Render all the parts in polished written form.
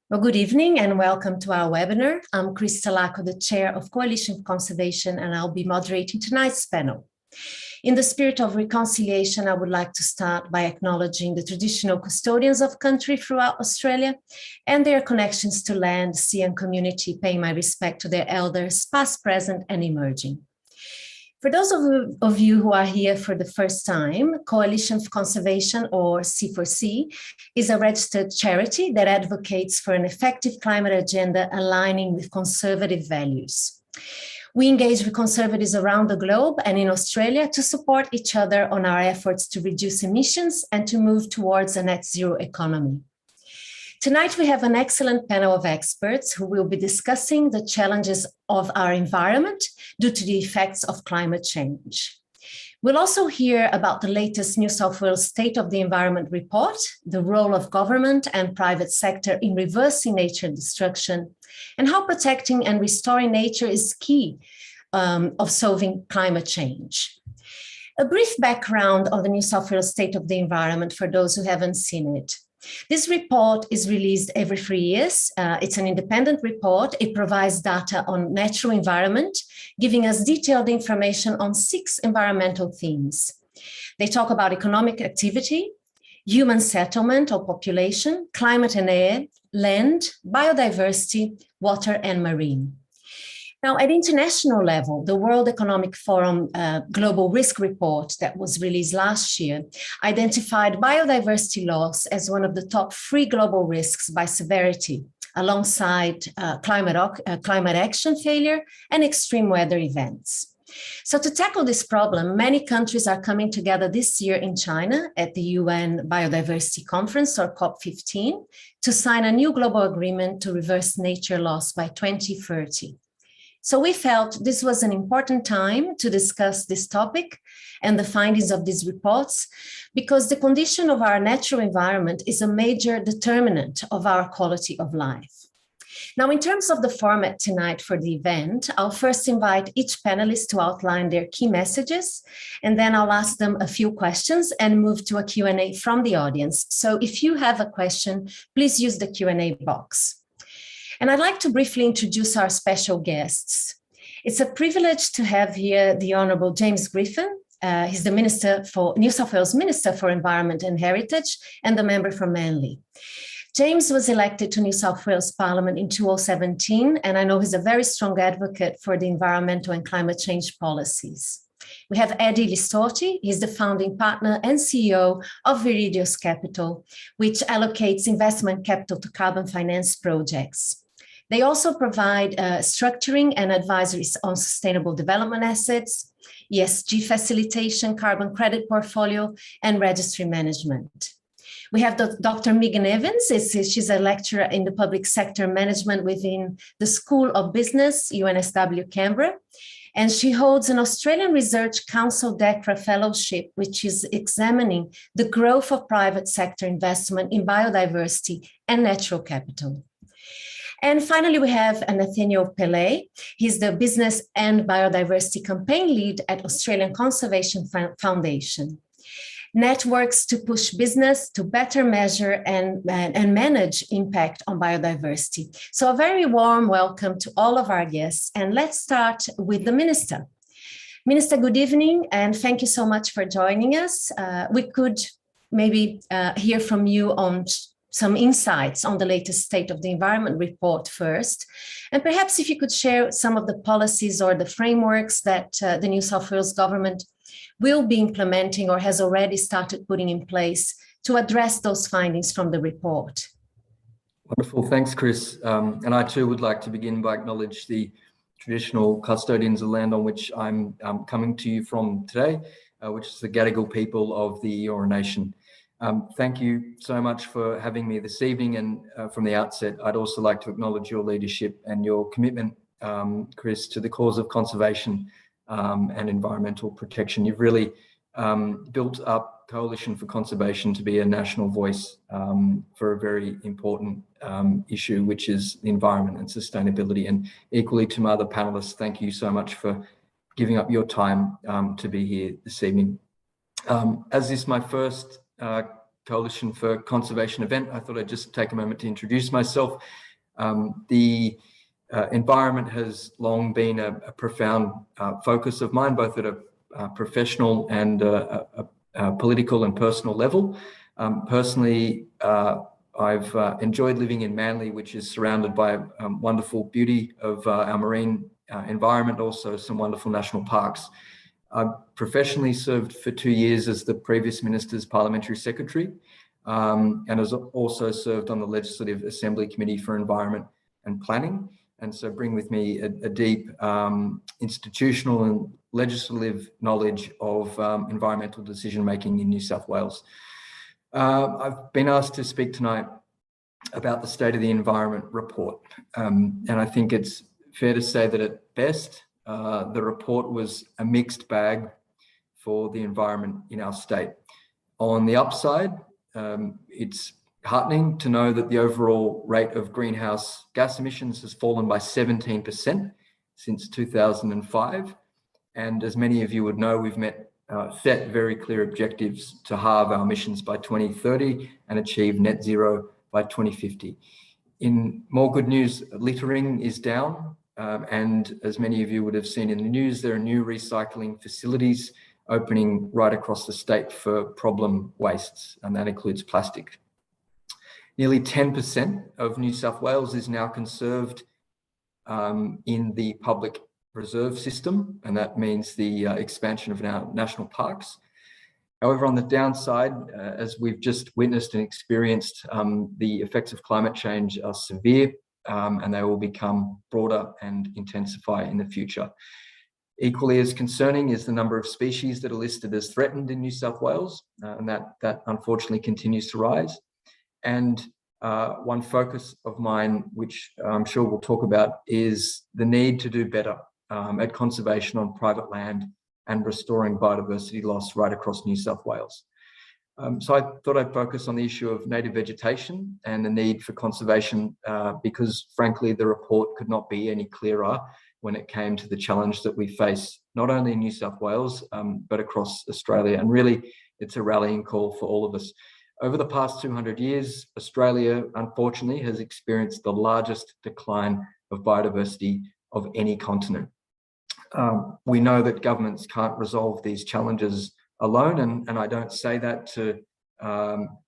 Well, good evening and welcome to our webinar. I'm Chris Talako, the Chair of Coalition for Conservation, and I'll be moderating tonight's panel. In the spirit of reconciliation, I would like to start by acknowledging the traditional custodians of country throughout Australia and their connections to land, sea, and community, paying my respect to their elders, past, present, and emerging. For those of you who are here for the first time, Coalition for Conservation, or C4C, is a registered charity that advocates for an effective climate agenda aligning with conservative values. We engage with conservatives around the globe and in Australia to support each other on our efforts to reduce emissions and to move towards a net zero economy. Tonight, we have an excellent panel of experts who will be discussing the challenges of our environment due to the effects of climate change. We'll also hear about the latest New South Wales State of the Environment report, the role of government and private sector in reversing nature destruction, and how protecting and restoring nature is key of solving climate change. A brief background on the New South Wales State of the Environment for those who haven't seen it. This report is released every 3 years. It's an independent report. It provides data on natural environment, giving us detailed information on 6 environmental themes. They talk about economic activity, human settlement or population, climate and air, land, biodiversity, water, and marine. Now, at international level, the World Economic Forum Global Risk Report that was released last year identified biodiversity loss as one of the top 3 global risks by severity, alongside climate action failure and extreme weather events. So to tackle this problem, many countries are coming together this year in China at the UN Biodiversity Conference, or COP15, to sign a new global agreement to reverse nature loss by 2030. So we felt this was an important time to discuss this topic and the findings of these reports, because the condition of our natural environment is a major determinant of our quality of life. Now, in terms of the format tonight for the event, I'll first invite each panelist to outline their key messages, and then I'll ask them a few questions and move to a Q&A from the audience. So if you have a question, please use the Q&A box. And I'd like to briefly introduce our special guests. It's a privilege to have here the Honourable James Griffin. He's the New South Wales Minister for Environment and Heritage and the member for Manly. James was elected to New South Wales Parliament in 2017, and I know he's a very strong advocate for the environmental and climate change policies. We have Eddie Listorti. He's the founding partner and CEO of Viridios Capital, which allocates investment capital to carbon finance projects. They also provide structuring and advisories on sustainable development assets, ESG facilitation, carbon credit portfolio, and registry management. We have Dr. Megan Evans. She's a lecturer in the public sector management within the School of Business, UNSW Canberra. And she holds an Australian Research Council DECRA Fellowship, which is examining the growth of private sector investment in biodiversity and natural capital. And finally, we have Nathaniel Pillay. He's the Business and Biodiversity Campaign Lead at Australian Conservation Foundation. Networks to push business to better measure and manage impact on biodiversity. So a very warm welcome to all of our guests. And let's start with the Minister. Minister, good evening, and thank you so much for joining us. We could maybe hear from you on some insights on the latest State of the Environment report first. And perhaps if you could share some of the policies or the frameworks that the New South Wales government will be implementing or has already started putting in place to address those findings from the report. Wonderful, thanks, Chris. And I too would like to begin by acknowledge the traditional custodians of land on which I'm coming to you from today, which is the Gadigal people of the Eora Nation. Thank you so much for having me this evening. And from the outset, I'd also like to acknowledge your leadership and your commitment, Chris, to the cause of conservation and environmental protection. You've really built up Coalition for Conservation to be a national voice for a very important issue, which is the environment and sustainability. And equally to my other panelists, thank you so much for giving up your time to be here this evening. As this is my first Coalition for Conservation event. I thought I'd just take a moment to introduce myself. The environment has long been a profound focus of mine, both at a professional and a political and personal level. Personally, I've enjoyed living in Manly, which is surrounded by wonderful beauty of our marine environment, also some wonderful national parks. I professionally served for 2 years as the previous minister's parliamentary secretary, and has also served on the Legislative Assembly Committee for Environment and Planning, and so bring with me a deep institutional and legislative knowledge of environmental decision-making in New South Wales. I've been asked to speak tonight about the State of the Environment report, and I think it's fair to say that at best, the report was a mixed bag for the environment in our state. On the upside, it's heartening to know that the overall rate of greenhouse gas emissions has fallen by 17% since 2005. And as many of you would know, we've set very clear objectives to halve our emissions by 2030 and achieve net zero by 2050. In more good news, littering is down. And as many of you would have seen in the news, there are new recycling facilities opening right across the state for problem wastes, and that includes plastic. Nearly 10% of New South Wales is now conserved in the public reserve system, and that means the expansion of our national parks. However, on the downside, as we've just witnessed and experienced, the effects of climate change are severe, and they will become broader and intensify in the future. Equally as concerning is the number of species that are listed as threatened in New South Wales, and that unfortunately continues to rise. And one focus of mine, which I'm sure we'll talk about, is the need to do better at conservation on private land and restoring biodiversity loss right across New South Wales. So I thought I'd focus on the issue of native vegetation and the need for conservation because, frankly, the report could not be any clearer when it came to the challenge that we face, not only in New South Wales, but across Australia. And really, it's a rallying call for all of us. Over the past 200 years, Australia, unfortunately, has experienced the largest decline of biodiversity of any continent. We know that governments can't resolve these challenges alone, and I don't say that to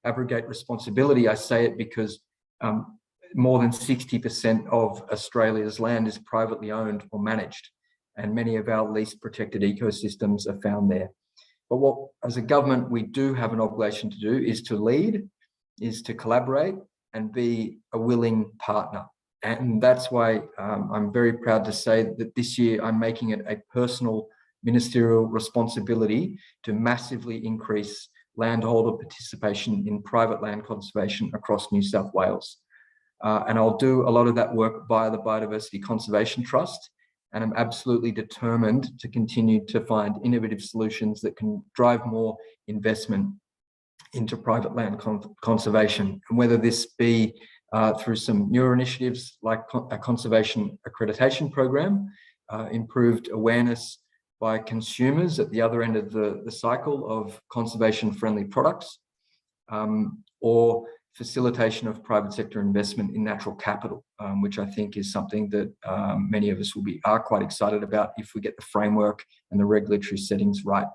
abrogate responsibility. I say it because more than 60% of Australia's land is privately owned or managed, and many of our least protected ecosystems are found there. But what, as a government, we do have an obligation to do is to lead, is to collaborate and be a willing partner. And that's why I'm very proud to say that this year I'm making it a personal ministerial responsibility to massively increase landholder participation in private land conservation across New South Wales. And I'll do a lot of that work via the Biodiversity Conservation Trust. And I'm absolutely determined to continue to find innovative solutions that can drive more investment into private land conservation. And whether this be through some newer initiatives like a conservation accreditation program, improved awareness by consumers at the other end of the cycle of conservation-friendly products, or facilitation of private sector investment in natural capital, which I think is something that many of us are quite excited about if we get the framework and the regulatory settings right.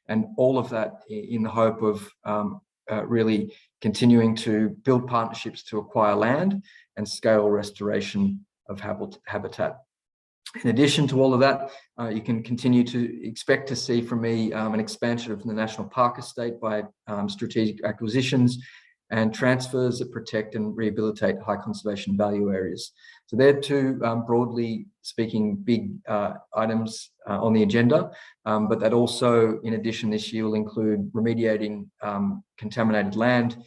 And all of that in the hope of really continuing to build partnerships to acquire land and scale restoration of habitat. In addition to all of that, you can continue to expect to see from me an expansion of the National Park Estate by strategic acquisitions and transfers that protect and rehabilitate high conservation value areas. So they're two, broadly speaking, big items on the agenda, but that also, in addition, this year will include remediating contaminated land,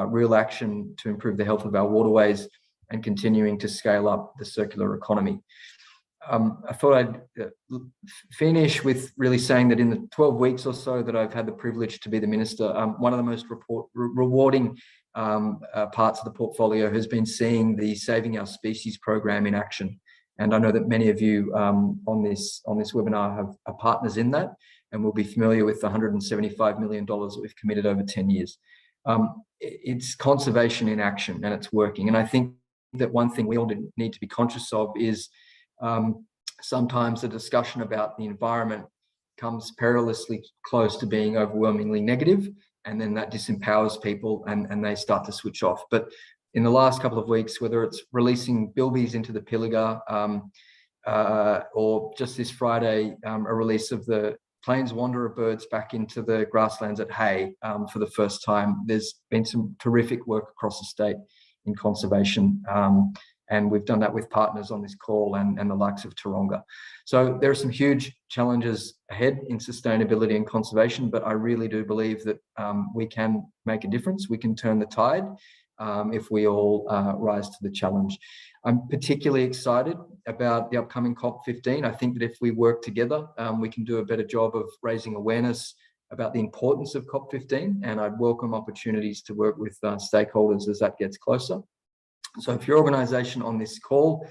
real action to improve the health of our waterways, and continuing to scale up the circular economy. I thought I'd finish with really saying that in the 12 weeks or so that I've had the privilege to be the minister, one of the most rewarding parts of the portfolio has been seeing the Saving Our Species program in action. And I know that many of you on this webinar are partners in that and will be familiar with the $175 million that we've committed over 10 years. It's conservation in action, and it's working. And I think that one thing we all need to be conscious of is sometimes the discussion about the environment comes perilously close to being overwhelmingly negative, and then that disempowers people and they start to switch off. But in the last couple of weeks, whether it's releasing bilbies into the Pilliga or just this Friday, a release of the Plains Wanderer birds back into the grasslands at Hay for the first time, there's been some terrific work across the state in conservation. And we've done that with partners on this call and the likes of Taronga. So there are some huge challenges ahead in sustainability and conservation, but I really do believe that we can make a difference. We can turn the tide if we all rise to the challenge. I'm particularly excited about the upcoming COP15. I think that if we work together, we can do a better job of raising awareness about the importance of COP15, and I'd welcome opportunities to work with stakeholders as that gets closer. So if your organisation on this call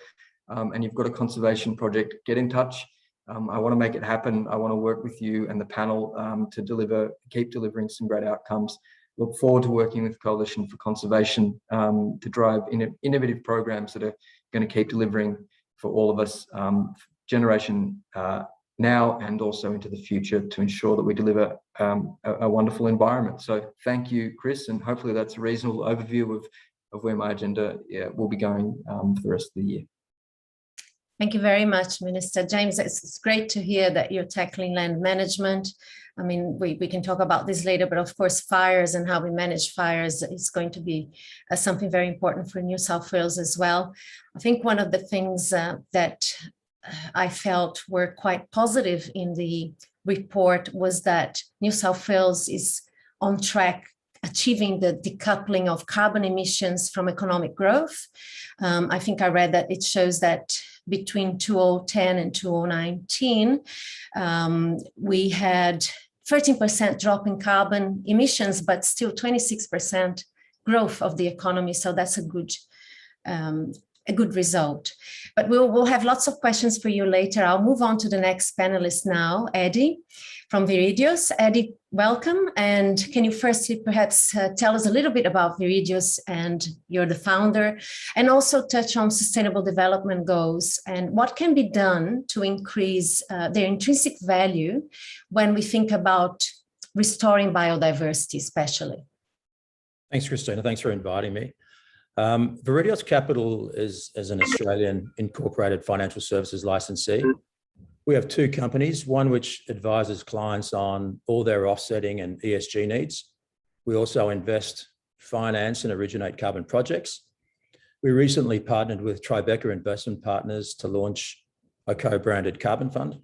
and you've got a conservation project, get in touch. I want to make it happen. I want to work with you and the panel to keep delivering some great outcomes. Look forward to working with Coalition for Conservation to drive innovative programs that are going to keep delivering for all of us, generation now and also into the future, to ensure that we deliver a wonderful environment. So thank you, Chris, and hopefully that's a reasonable overview of where my agenda will be going for the rest of the year. Thank you very much, Minister James. It's great to hear that you're tackling land management. I mean, we can talk about this later, but of course, fires and how we manage fires is going to be something very important for New South Wales as well. I think one of the things that I felt were quite positive in the report was that New South Wales is on track achieving the decoupling of carbon emissions from economic growth. I think I read that it shows that between 2010 and 2019, we had 13% drop in carbon emissions, but still 26% growth of the economy. So that's a good result. But we'll have lots of questions for you later. I'll move on to the next panelist now, Eddie from Viridios. Eddie, welcome. And can you firstly perhaps tell us a little bit about Viridios, and you're the founder, and also touch on sustainable development goals and what can be done to increase their intrinsic value when we think about restoring biodiversity, especially. Thanks, Christina. Thanks for inviting me. Viridios Capital is an Australian incorporated financial services licensee. We have two companies, one which advises clients on all their offsetting and ESG needs. We also invest, finance and originate carbon projects. We recently partnered with Tribeca Investment Partners to launch a co-branded carbon fund.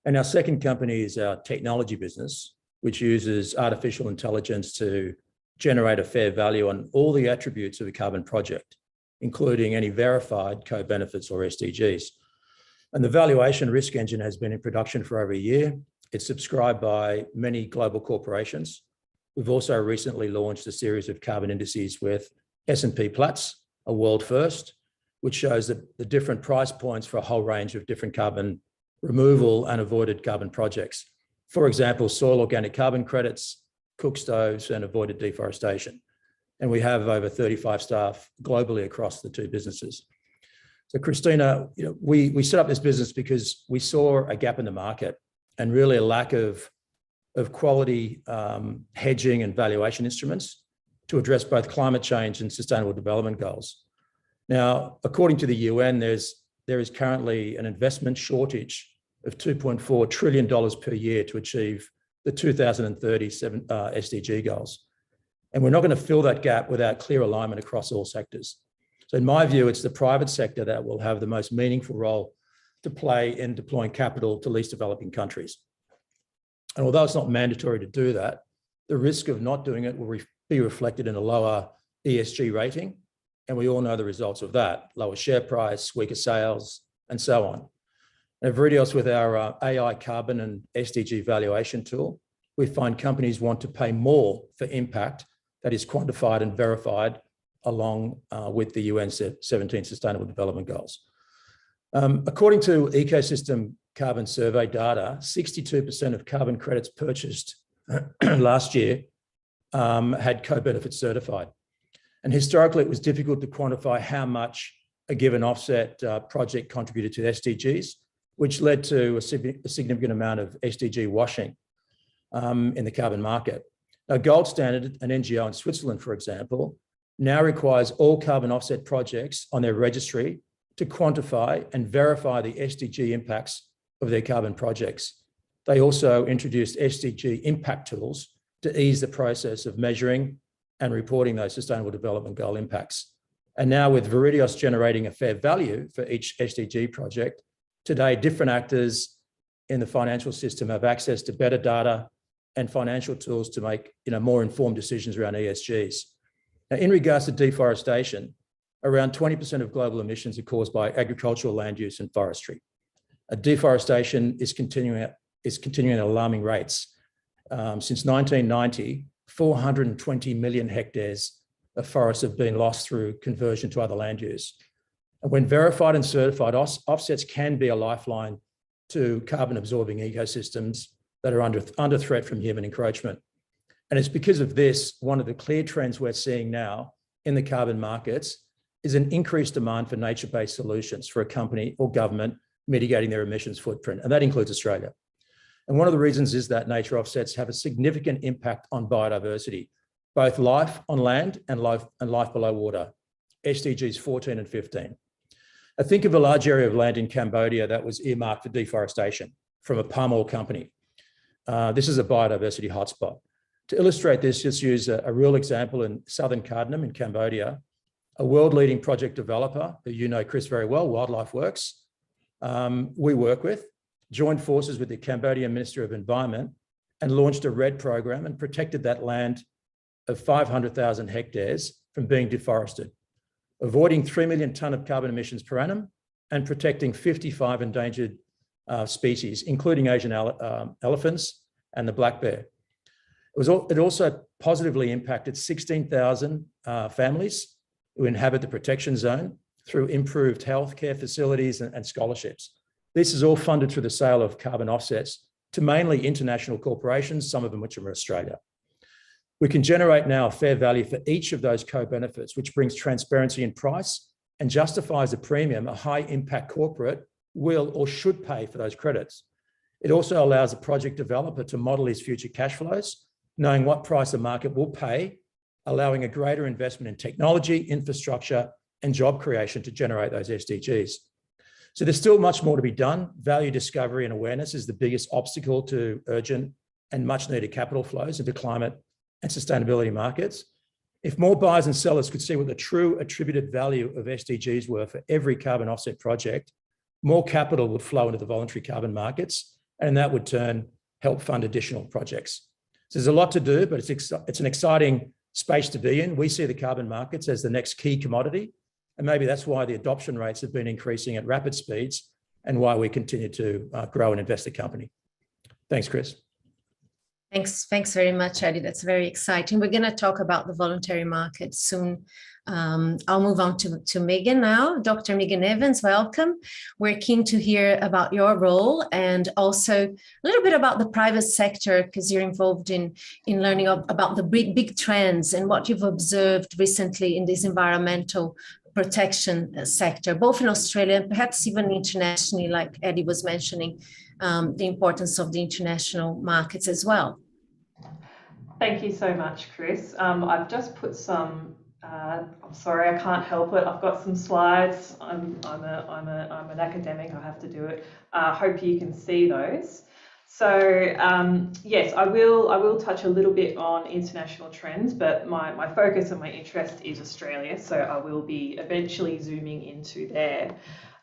And our second company is our technology business, which uses artificial intelligence to generate a fair value on all the attributes of a carbon project, including any verified co-benefits or SDGs. And the valuation risk engine has been in production for over a year. It's subscribed by many global corporations. We've also recently launched a series of carbon indices with S&P Platts, a world first, which shows the different price points for a whole range of different carbon removal and avoided carbon projects. For example, soil organic carbon credits, cook stoves, and avoided deforestation. And we have over 35 staff globally across the two businesses. So Christina, we set up this business because we saw a gap in the market and really a lack of quality hedging and valuation instruments to address both climate change and sustainable development goals. Now, according to the UN, there is currently an investment shortage of $2.4 trillion per year to achieve the 2030 SDG goals. And we're not going to fill that gap without clear alignment across all sectors. So in my view, it's the private sector that will have the most meaningful role to play in deploying capital to least developing countries. And although it's not mandatory to do that, the risk of not doing it will be reflected in a lower ESG rating. And we all know the results of that: lower share price, weaker sales, and so on. At Viridios, with our AI carbon and SDG valuation tool, we find companies want to pay more for impact that is quantified and verified along with the UN 17 Sustainable Development Goals. According to Ecosystem Carbon Survey data, 62% of carbon credits purchased last year had co-benefits certified. And historically, it was difficult to quantify how much a given offset project contributed to SDGs, which led to a significant amount of SDG washing in the carbon market. Now, Gold Standard, an NGO in Switzerland, for example, now requires all carbon offset projects on their registry to quantify and verify the SDG impacts of their carbon projects. They also introduced SDG impact tools to ease the process of measuring and reporting those Sustainable Development Goal impacts. And now with Viridios generating a fair value for each SDG project, today different actors in the financial system have access to better data and financial tools to make more informed decisions around ESGs. Now, in regards to deforestation, around 20% of global emissions are caused by agricultural land use and forestry. Deforestation is continuing at alarming rates. Since 1990, 420 million hectares of forests have been lost through conversion to other land use. And when verified and certified, offsets can be a lifeline to carbon-absorbing ecosystems that are under threat from human encroachment. And it's because of this, one of the clear trends we're seeing now in the carbon markets is an increased demand for nature-based solutions for a company or government mitigating their emissions footprint, and that includes Australia. And one of the reasons is that nature offsets have a significant impact on biodiversity, both life on land and life below water, SDGs 14 and 15. I think of a large area of land in Cambodia that was earmarked for deforestation from a palm oil company. This is a biodiversity hotspot. To illustrate this, just use a real example in southern Cardamom in Cambodia. A world-leading project developer, who you know, Chris, very well, Wildlife Works, we work with, joined forces with the Cambodian Minister of Environment and launched a RED program and protected that land of 500,000 hectares from being deforested, avoiding 3 million tonne of carbon emissions per annum and protecting 55 endangered species, including Asian elephants and the black bear. It also positively impacted 16,000 families who inhabit the protection zone through improved healthcare facilities and scholarships. This is all funded through the sale of carbon offsets to mainly international corporations, some of them which are in Australia. We can generate now a fair value for each of those co-benefits, which brings transparency in price and justifies a premium a high-impact corporate will or should pay for those credits. It also allows a project developer to model his future cash flows, knowing what price the market will pay, allowing a greater investment in technology, infrastructure, and job creation to generate those SDGs. So there's still much more to be done. Value discovery and awareness is the biggest obstacle to urgent and much needed capital flows into climate and sustainability markets. If more buyers and sellers could see what the true attributed value of SDGs were for every carbon offset project, more capital would flow into the voluntary carbon markets, and that would help fund additional projects. So there's a lot to do, but it's an exciting space to be in. We see the carbon markets as the next key commodity, and maybe that's why the adoption rates have been increasing at rapid speeds and why we continue to grow and invest the company. Thanks, Chris. Thanks very much, Eddie. That's very exciting. We're going to talk about the voluntary market soon. I'll move on to Megan now. Dr. Megan Evans, welcome. We're keen to hear about your role and also a little bit about the private sector, because you're involved in learning about the big trends and what you've observed recently in this environmental protection sector, both in Australia and perhaps even internationally, like Eddie was mentioning, the importance of the international markets as well. Thank you so much, Chris. I've just put some, I'm sorry, I can't help it. I've got some slides. I'm an academic, I have to do it. Hope you can see those. So yes, I will touch a little bit on international trends, but my focus and my interest is Australia. So I will be eventually zooming into there.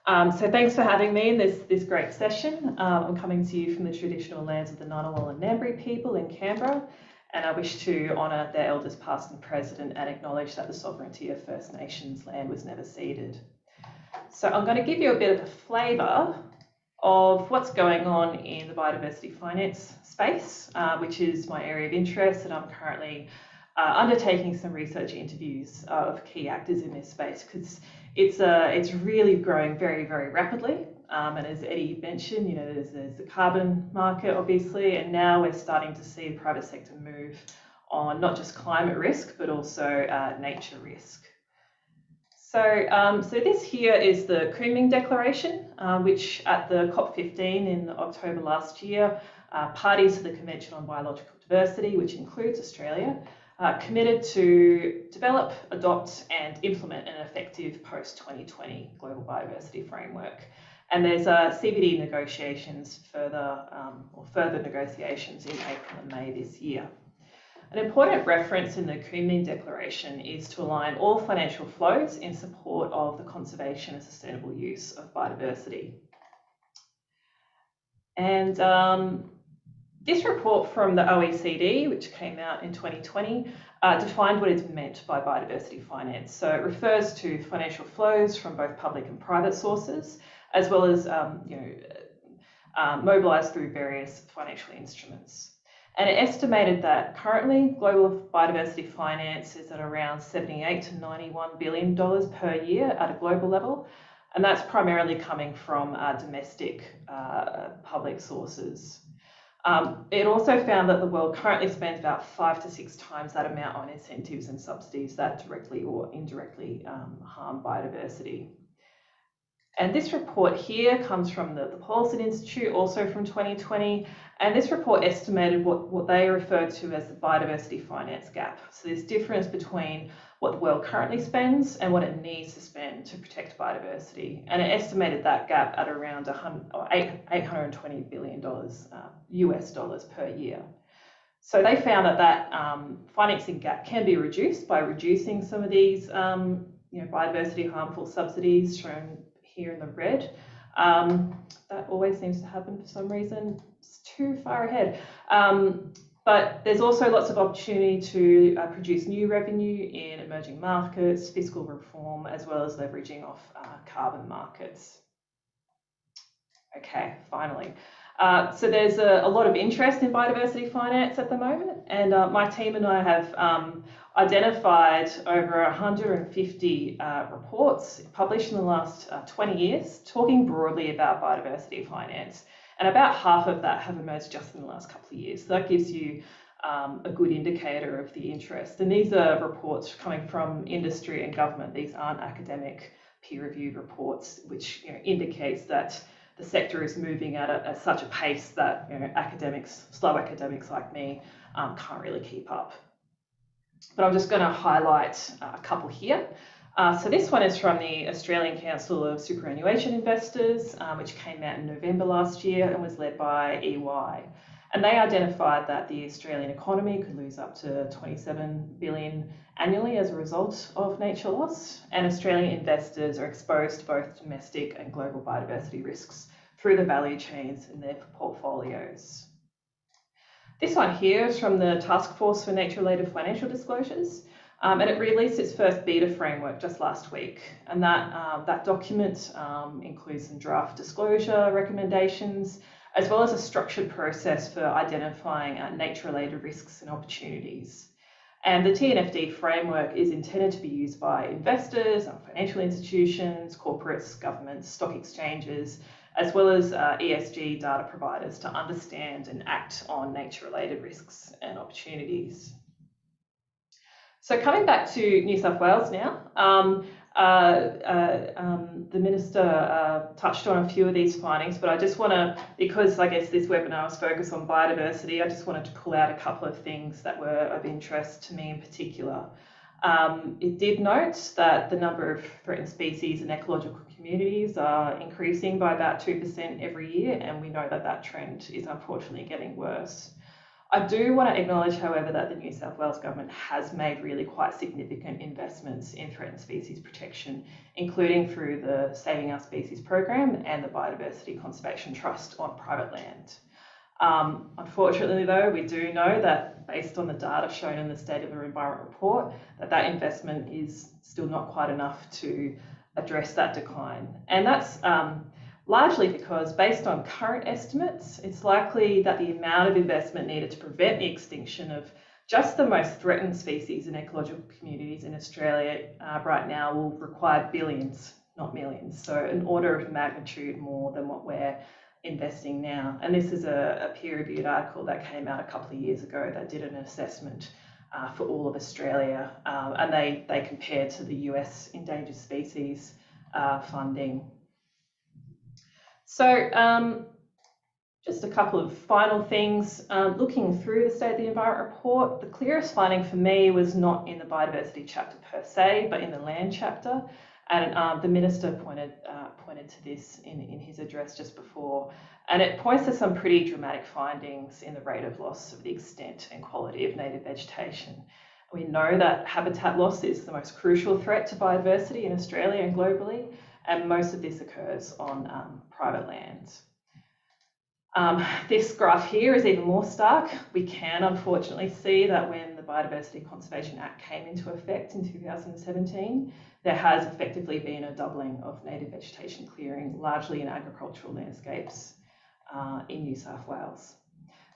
So thanks for having me in this great session. I'm coming to you from the traditional lands of the Ngunnawal and Ngambri people in Canberra, and I wish to honour their elders past and present and acknowledge that the sovereignty of First Nations land was never ceded. So I'm going to give you a bit of a flavour of what's going on in the biodiversity finance space, which is my area of interest, and I'm currently undertaking some research interviews of key actors in this space because it's really growing very, very rapidly. And as Eddie mentioned, there's the carbon market, obviously, and now we're starting to see the private sector move on not just climate risk, but also nature risk. So this here is the Kunming Declaration, which at the COP15 in October last year, parties to the Convention on Biological Diversity, which includes Australia, committed to develop, adopt and implement an effective post-2020 global biodiversity framework. And there's CBD negotiations further negotiations in April and May this year. An important reference in the Kunming Declaration is to align all financial flows in support of the conservation and sustainable use of biodiversity. And this report from the OECD, which came out in 2020, defined what is meant by biodiversity finance. So it refers to financial flows from both public and private sources, as well as mobilised through various financial instruments. And it estimated that currently global biodiversity finance is at around $78 to $91 billion per year at a global level. And that's primarily coming from domestic public sources. It also found that the world currently spends about 5 to 6 times that amount on incentives and subsidies that directly or indirectly harm biodiversity. And this report here comes from the Paulson Institute, also from 2020. And this report estimated what they refer to as the biodiversity finance gap. So this difference between what the world currently spends and what it needs to spend to protect biodiversity. And it estimated that gap at around $820 billion US dollars per year. So they found that financing gap can be reduced by reducing some of these biodiversity harmful subsidies shown here in the red. That always seems to happen for some reason. It's too far ahead. But there's also lots of opportunity to produce new revenue in emerging markets, fiscal reform, as well as leveraging off carbon markets. Okay, finally. So there's a lot of interest in biodiversity finance at the moment, and my team and I have identified over 150 reports published in the last 20 years, talking broadly about biodiversity finance. And about half of that have emerged just in the last couple of years. So that gives you a good indicator of the interest. And these are reports coming from industry and government. These aren't academic peer-reviewed reports, which indicates that the sector is moving at such a pace that slow academics like me can't really keep up. But I'm just going to highlight a couple here. So this one is from the Australian Council of Superannuation Investors, which came out in November last year and was led by EY. And they identified that the Australian economy could lose up to 27 billion annually as a result of nature loss. And Australian investors are exposed to both domestic and global biodiversity risks through the value chains in their portfolios. This one here is from the Task Force for Nature-related Financial Disclosures, and it released its first beta framework just last week. And that document includes some draft disclosure recommendations, as well as a structured process for identifying nature-related risks and opportunities. And the TNFD framework is intended to be used by investors, financial institutions, corporates, governments, stock exchanges, as well as ESG data providers to understand and act on nature-related risks and opportunities. So coming back to New South Wales now, the Minister touched on a few of these findings, but I just want to, because I guess this webinar was focused on biodiversity, I just wanted to pull out a couple of things that were of interest to me in particular. It did note that the number of threatened species and ecological communities are increasing by about 2% every year, and we know that that trend is unfortunately getting worse. I do want to acknowledge, however, that the New South Wales Government has made really quite significant investments in threatened species protection, including through the Saving Our Species program and the Biodiversity Conservation Trust on private land. Unfortunately, though, we do know that based on the data shown in the State of the Environment report, that investment is still not quite enough to address that decline. And that's largely because based on current estimates, it's likely that the amount of investment needed to prevent the extinction of just the most threatened species and ecological communities in Australia right now will require billions, not millions. So an order of magnitude more than what we're investing now. And this is a peer-reviewed article that came out a couple of years ago that did an assessment for all of Australia, and they compare to the US endangered species funding. So just a couple of final things. Looking through the State of the Environment report, the clearest finding for me was not in the biodiversity chapter per se, but in the land chapter. And the Minister pointed to this in his address just before. And it points to some pretty dramatic findings in the rate of loss of the extent and quality of native vegetation. We know that habitat loss is the most crucial threat to biodiversity in Australia and globally, and most of this occurs on private lands. This graph here is even more stark. We can unfortunately see that when the Biodiversity Conservation Act came into effect in 2017, there has effectively been a doubling of native vegetation clearing, largely in agricultural landscapes in New South Wales.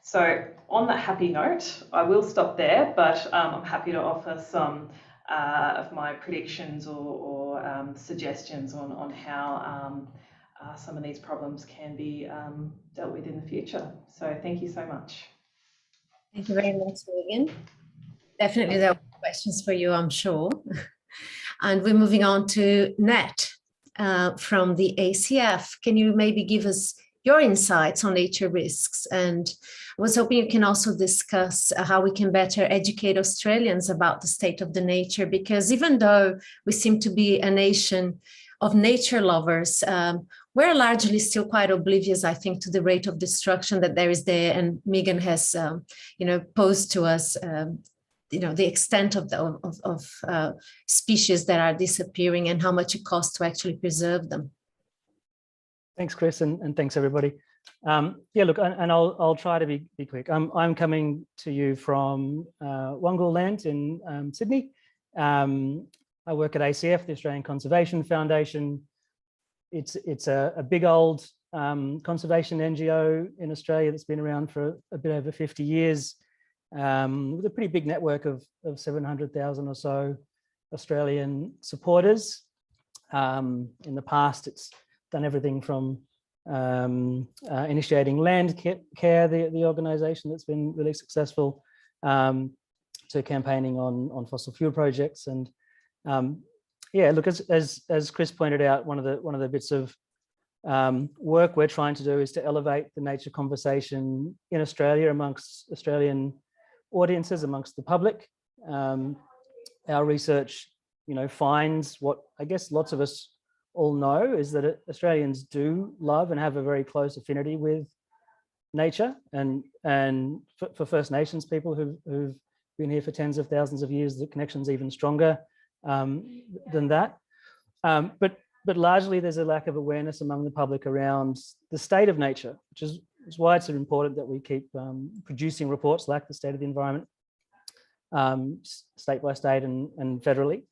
So on that happy note, I will stop there, but I'm happy to offer some of my predictions or suggestions on how some of these problems can be dealt with in the future. So thank you so much. Thank you very much, Megan. Definitely there are questions for you, I'm sure. And we're moving on to Nat from the ACF. Can you maybe give us your insights on nature risks? And I was hoping you can also discuss how we can better educate Australians about the state of the nature, because even though we seem to be a nation of nature lovers, we're largely still quite oblivious, I think, to the rate of destruction that there is there. And Megan has, posed to us, the extent of species that are disappearing and how much it costs to actually preserve them. Thanks, Chris, and thanks everybody. Look, and I'll try to be quick. I'm coming to you from Wongal land in Sydney. I work at ACF, the Australian Conservation Foundation. It's a big old conservation NGO in Australia that's been around for a bit over 50 years, with a pretty big network of 700,000 or so Australian supporters. In the past, it's done everything from initiating land care, the organisation that's been really successful, to campaigning on fossil fuel projects. And look, as Chris pointed out, one of the bits of work we're trying to do is to elevate the nature conversation in Australia amongst Australian audiences, amongst the public. Our research, finds what I guess lots of us all know, is that Australians do love and have a very close affinity with nature, and for First Nations people who've been here for tens of thousands of years, the connection's even stronger than that. But largely there's a lack of awareness among the public around the state of nature, which is why it's important that we keep producing reports like the State of the Environment, state by state and federally.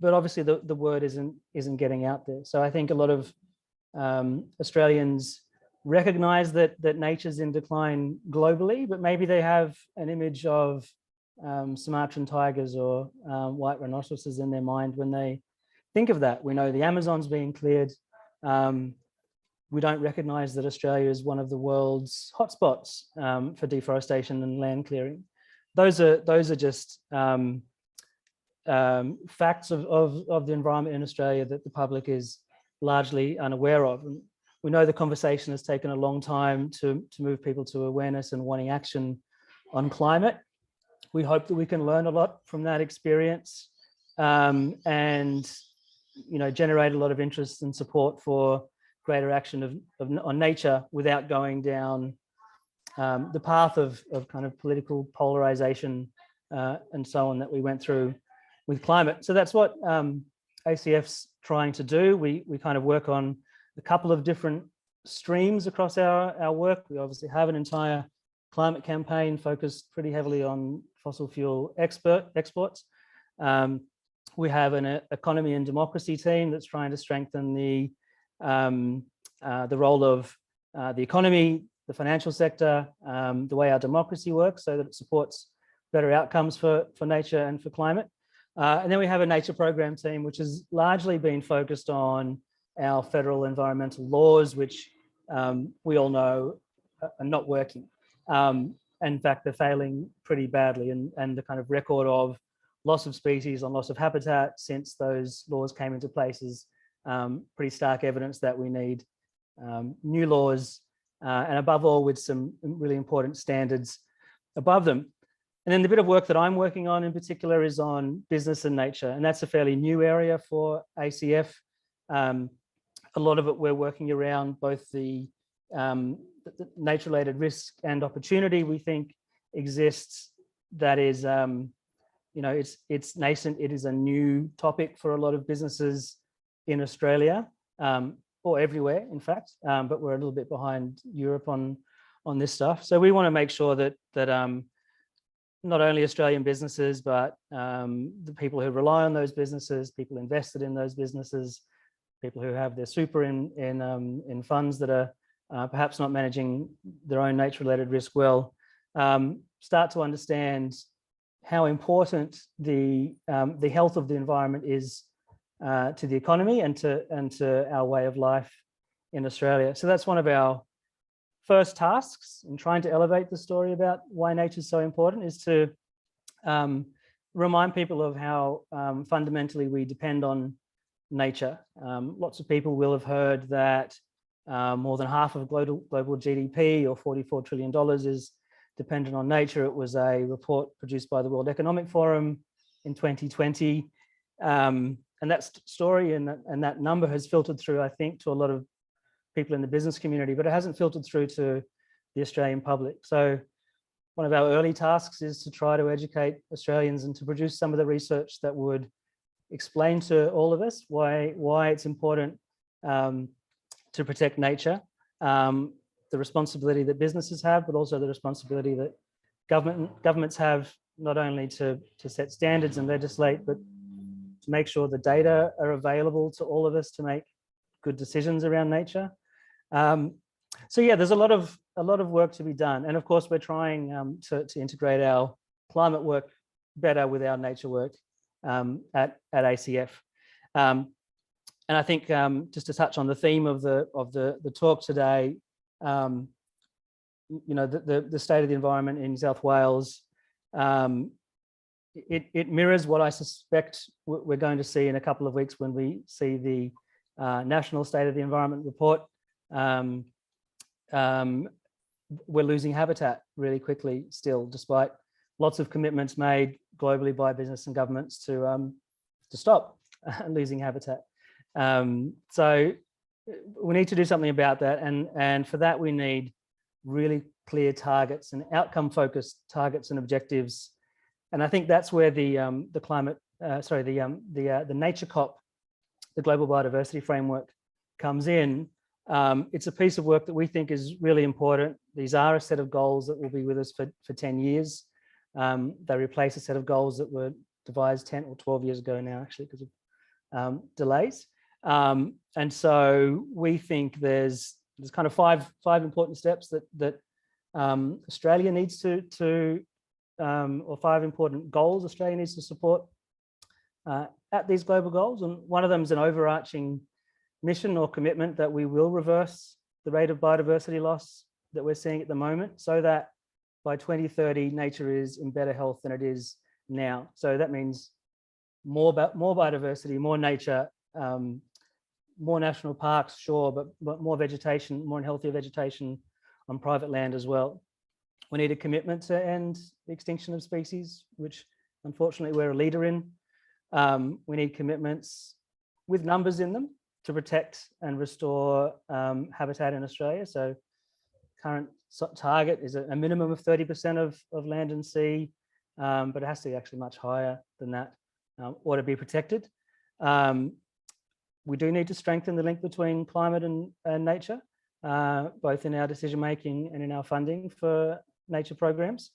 But obviously the word isn't getting out there. So I think a lot of Australians recognize that nature's in decline globally, but maybe they have an image of Sumatran tigers or white rhinoceroses in their mind when they think of that. We know the Amazon's being cleared. We don't recognize that Australia is one of the world's hotspots for deforestation and land clearing. Those are just facts of the environment in Australia that the public is largely unaware of. And we know the conversation has taken a long time to move people to awareness and wanting action on climate. We hope that we can learn a lot from that experience and generate a lot of interest and support for greater action on nature without going down the path of kind of political polarization and so on that we went through with climate. So that's what ACF's trying to do. We kind of work on a couple of different streams across our work. We obviously have an entire climate campaign focused pretty heavily on fossil fuel exports. We have an economy and democracy team that's trying to strengthen the role of the economy, the financial sector, the way our democracy works, so that it supports better outcomes for nature and for climate. And then we have a nature program team, which has largely been focused on our federal environmental laws, which we all know are not working. in fact, they're failing pretty badly, and the kind of record of loss of species and loss of habitat since those laws came into place is pretty stark evidence that we need new laws, and above all, with some really important standards above them. And then the bit of work that I'm working on in particular is on business and nature, and that's a fairly new area for ACF. A lot of it we're working around both the nature-related risk and opportunity we think exists. That is, you know, it's nascent. It is a new topic for a lot of businesses in Australia, or everywhere, in fact. But we're a little bit behind Europe on this stuff. So we want to make sure that not only Australian businesses, but the people who rely on those businesses, people invested in those businesses, people who have their super in funds that are perhaps not managing their own nature-related risk well, start to understand how important the health of the environment is to the economy and to our way of life in Australia. So that's one of our first tasks in trying to elevate the story about why nature is so important, is to remind people of how fundamentally we depend on nature. Lots of people will have heard that more than half of global GDP, or $44 trillion, is dependent on nature. It was a report produced by the World Economic Forum in 2020. And that story and that number has filtered through, I think, to a lot of people in the business community, but it hasn't filtered through to the Australian public. So one of our early tasks is to try to educate Australians and to produce some of the research that would explain to all of us why it's important to protect nature, the responsibility that businesses have, but also the responsibility that governments have, not only to set standards and legislate, but to make sure the data are available to all of us to make good decisions around nature. So yeah, there's a lot of work to be done, and of course we're trying to integrate our climate work better with our nature work at ACF. And I think just to touch on the theme of the talk today, you know, the state of the environment in New South Wales, it mirrors what I suspect we're going to see in a couple of weeks when we see the National State of the Environment report. We're losing habitat really quickly still, despite lots of commitments made globally by business and governments to stop losing habitat. So we need to do something about that, and for that we need really clear targets and outcome-focused targets and objectives. And I think that's where the Nature COP, the Global Biodiversity Framework, comes in. It's a piece of work that we think is really important. These are a set of goals that will be with us for 10 years. They replace a set of goals that were devised 10 or 12 years ago now, actually, because of delays. And so we think there's kind of five important steps that Australia needs to or five important goals Australia needs to support at these global goals. And one of them is an overarching mission or commitment that we will reverse the rate of biodiversity loss that we're seeing at the moment, so that by 2030 nature is in better health than it is now. So that means more biodiversity, more nature, more national parks, sure, but more vegetation, more and healthier vegetation on private land as well. We need a commitment to end the extinction of species, which unfortunately we're a leader in. We need commitments with numbers in them to protect and restore habitat in Australia. So current target is a minimum of 30% of land and sea, but it has to be actually much higher than that, or to be protected. We do need to strengthen the link between climate and nature, both in our decision-making and in our funding for nature programs.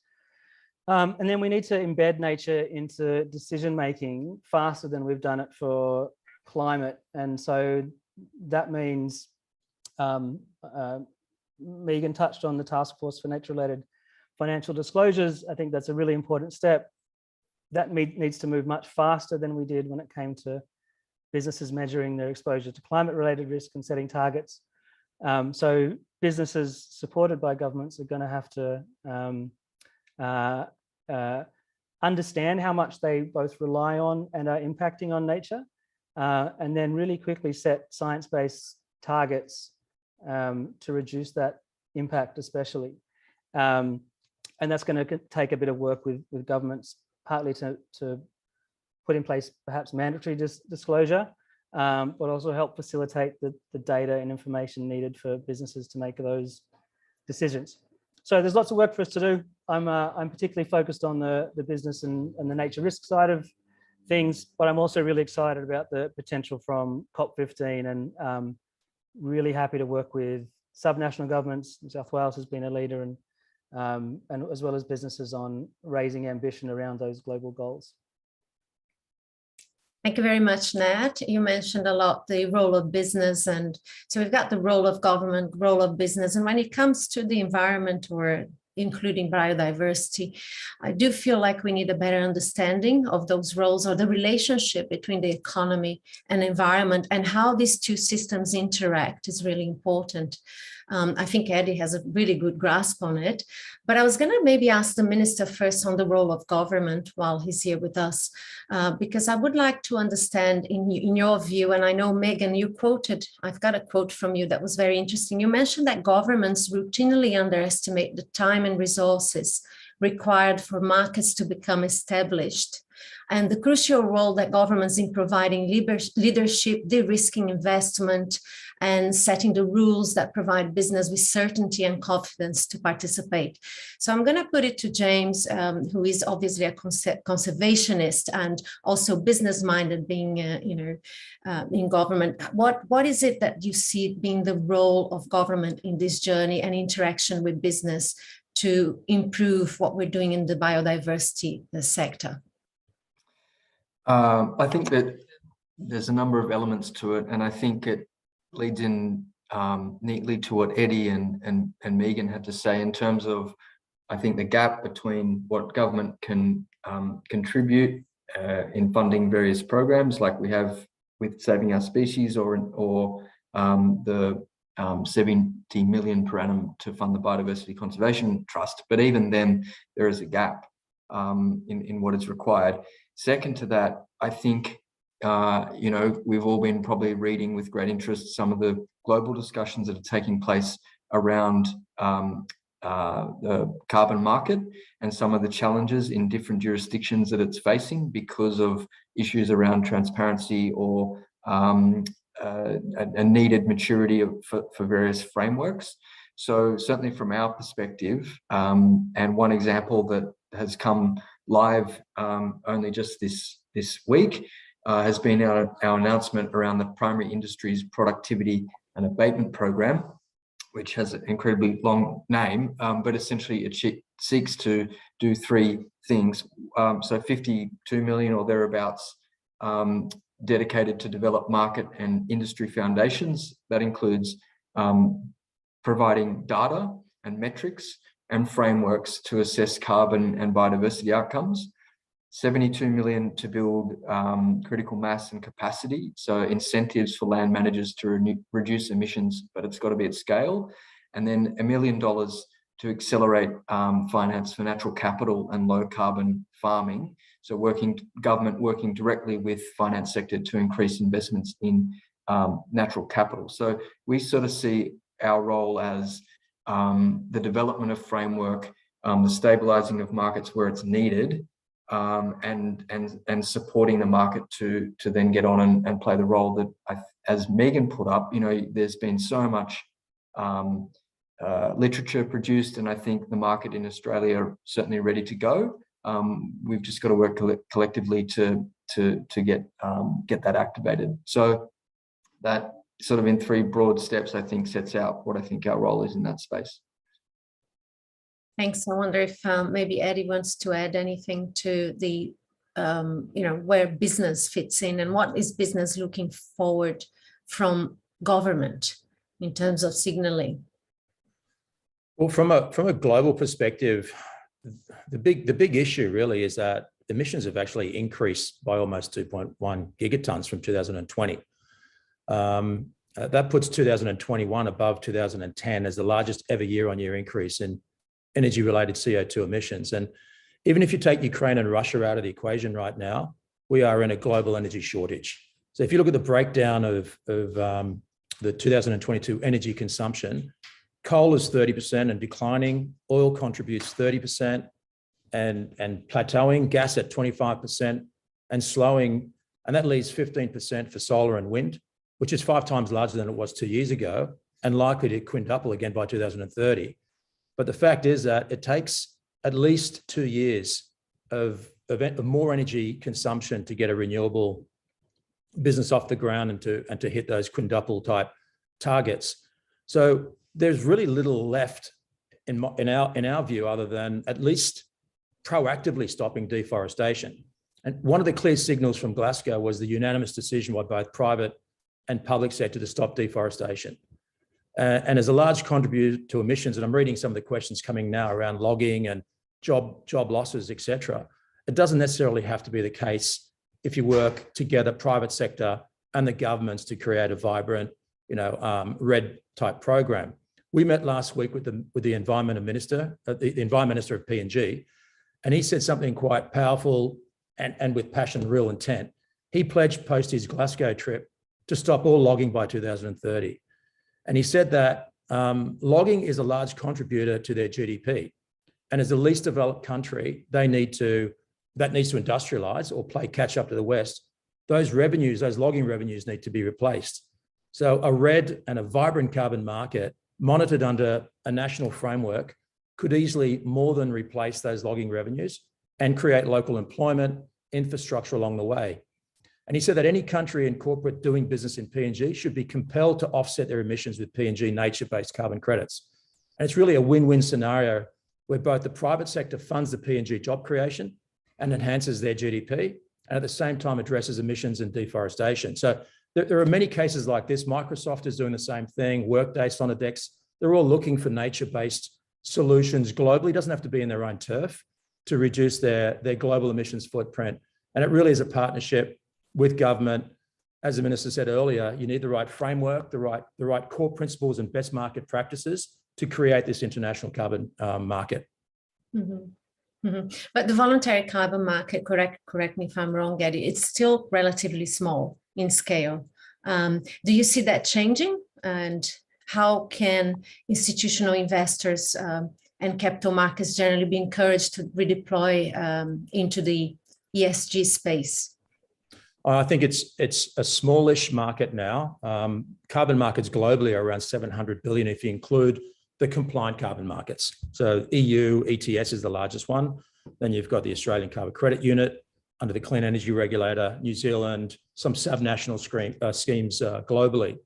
And then we need to embed nature into decision-making faster than we've done it for climate. And so that means, Megan touched on the task force for nature-related financial disclosures. I think that's a really important step. That needs to move much faster than we did when it came to businesses measuring their exposure to climate-related risk and setting targets. So businesses supported by governments are going to have to understand how much they both rely on and are impacting on nature, and then really quickly set science-based targets to reduce that impact especially. And that's going to take a bit of work with governments, partly to put in place perhaps mandatory disclosure, but also help facilitate the data and information needed for businesses to make those decisions. So there's lots of work for us to do. I'm particularly focused on the business and the nature risk side of things, but I'm also really excited about the potential from COP15, and really happy to work with subnational governments. New South Wales has been a leader, and as well as businesses on raising ambition around those global goals. Thank you very much, Nat. You mentioned a lot the role of business, and so we've got the role of government, role of business, and when it comes to the environment, or including biodiversity, I do feel like we need a better understanding of those roles, or the relationship between the economy and environment, and how these two systems interact is really important. I think Eddie has a really good grasp on it, but I was going to maybe ask the minister first on the role of government while he's here with us, because I would like to understand in your view, and I know Megan, you quoted, I've got a quote from you that was very interesting. You mentioned that governments routinely underestimate the time and resources required for markets to become established, and the crucial role that governments in providing leadership, de-risking investment, and setting the rules that provide business with certainty and confidence to participate. So I'm going to put it to James, who is obviously a conservationist and also business-minded, being in government. What is it that you see being the role of government in this journey and interaction with business to improve what we're doing in the biodiversity sector? I think that there's a number of elements to it, and I think it leads in neatly to what Eddie and Megan had to say in terms of, I think, the gap between what government can contribute in funding various programs like we have with Saving Our Species, or the 70 million per annum to fund the Biodiversity Conservation Trust. But even then, there is a gap in what is required. Second to that, I think, we've all been probably reading with great interest some of the global discussions that are taking place around the carbon market and some of the challenges in different jurisdictions that it's facing because of issues around transparency or a needed maturity for various frameworks. So certainly from our perspective, and one example that has come live only just this week has been our announcement around the Primary Industries Productivity and Abatement Program, which has an incredibly long name, but essentially it seeks to do three things. So 52 million or thereabouts dedicated to develop market and industry foundations. That includes providing data and metrics and frameworks to assess carbon and biodiversity outcomes. 72 million to build critical mass and capacity, so incentives for land managers to reduce emissions, but it's got to be at scale. And then $1 million to accelerate finance for natural capital and low carbon farming. So government working directly with finance sector to increase investments in natural capital. So we sort of see our role as the development of framework, the stabilizing of markets where it's needed, and supporting the market to then get on and play the role that, as Megan put up, there's been so much literature produced, and I think the market in Australia are certainly ready to go. We've just got to work collectively to get that activated. So that sort of in three broad steps, I think, sets out what I think our role is in that space. Thanks. I wonder if maybe Eddie wants to add anything to the, where business fits in, and what is business looking forward from government in terms of signaling? Well, from a global perspective, the big issue really is that emissions have actually increased by almost 2.1 gigatons from 2020. That puts 2021 above 2010 as the largest ever year-on-year increase in energy-related CO2 emissions. And even if you take Ukraine and Russia out of the equation right now, we are in a global energy shortage. So if you look at the breakdown of the 2022 energy consumption, coal is 30% and declining, oil contributes 30% and plateauing, gas at 25% and slowing, and that leaves 15% for solar and wind, which is 5 times larger than it was 2 years ago and likely to quintuple again by 2030. But the fact is that it takes at least 2 years of more energy consumption to get a renewable business off the ground and to hit those quintuple type targets. So there's really little left in our view other than at least proactively stopping deforestation. And one of the clear signals from Glasgow was the unanimous decision by both private and public sector to stop deforestation. And as a large contributor to emissions, and I'm reading some of the questions coming now around logging and job losses, etc. It doesn't necessarily have to be the case if you work together, private sector and the governments, to create a vibrant, RED type program. We met last week with the Environment Minister, the Environment Minister of PNG, and he said something quite powerful and with passion, real intent. He pledged post his Glasgow trip to stop all logging by 2030. And he said that logging is a large contributor to their GDP. And as the least developed country, that needs to industrialize or play catch up to the West. Those logging revenues need to be replaced. So a RED and a vibrant carbon market monitored under a national framework could easily more than replace those logging revenues and create local employment, infrastructure along the way. And he said that any country and corporate doing business in PNG should be compelled to offset their emissions with PNG nature-based carbon credits. And it's really a win-win scenario where both the private sector funds the PNG job creation and enhances their GDP, and at the same time addresses emissions and deforestation. So there are many cases like this. Microsoft is doing the same thing. Workday, Sonodex, they're all looking for nature-based solutions globally. It doesn't have to be in their own turf to reduce their global emissions footprint. And it really is a partnership with government. As the Minister said earlier, you need the right framework, the right core principles and best market practices to create this international carbon market. Mm-hmm. Mm-hmm. But the voluntary carbon market, correct me if I'm wrong, Eddie, it's still relatively small in scale. Do you see that changing? And how can institutional investors and capital markets generally be encouraged to redeploy into the ESG space? I think it's a smallish market now. Carbon markets globally are around 700 billion if you include the compliant carbon markets. So EU ETS is the largest one. Then you've got the Australian Carbon Credit Unit under the Clean Energy Regulator, New Zealand, some sub-national schemes globally.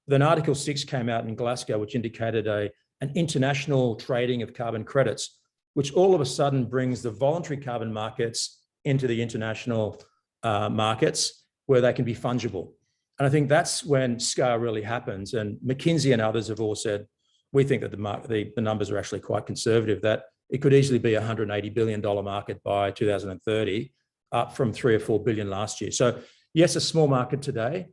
Then Article 6 came out in Glasgow, which indicated an international trading of carbon credits, which all of a sudden brings the voluntary carbon markets into the international markets where they can be fungible. And I think that's when scale really happens. And McKinsey and others have all said, we think that the numbers are actually quite conservative, that it could easily be a $180 billion market by 2030, up from 3 or 4 billion last year. So yes, a small market today,